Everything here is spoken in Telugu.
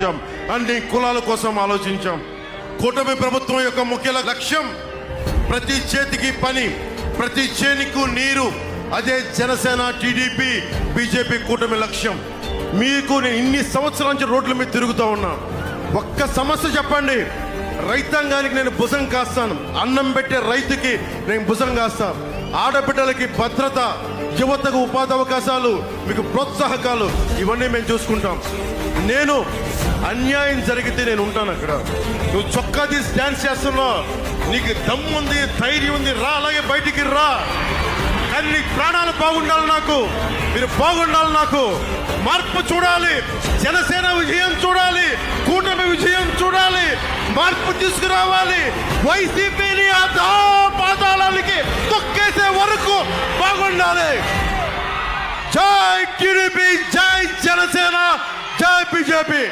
అన్ని కులాల కోసం ఆలోచించాం. కూటమి ప్రభుత్వం యొక్క ముఖ్య లక్ష్యం ప్రతి చేతికి పని, ప్రతి చేనికి నీరు. అదే జనసేన, టీడీపీ, బీజేపీ కూటమి లక్ష్యం. మీకు నేను ఇన్ని సంవత్సరాల నుంచి రోడ్ల మీద తిరుగుతూ ఉన్నా. ఒక్క సమస్య చెప్పండి, రైతాంగానికి నేను భుజం కాస్తాను. అన్నం పెట్టే రైతుకి నేను భుజం కాస్తాను. ఆడబిడ్డలకి భద్రత, యువతకు ఉపాధి అవకాశాలు, మీకు ప్రోత్సాహకాలు, ఇవన్నీ మేము చూసుకుంటాం. నేను అన్యాయం జరిగితే నేను ఉంటాను అక్కడ. నువ్వు చొక్కా తీసి డాన్స్ చేస్తున్నావు, నీకు దమ్ముంది, ధైర్యం ఉంది, రా, అలాగే బయటికి రా. కానీ నీ ప్రాణాలు బాగుండాలి, నాకు మీరు బాగుండాలి. నాకు మార్పు చూడాలి, జనసేన విజయం చూడాలి, కూటమి విజయం చూడాలి, మార్పు తీసుకురావాలి. వైసీపీని పాతాళానికి తొక్కేసే వరకు బాగుండాలి. జై టీడీపీ, జై జనసేన, జై బీజేపీ.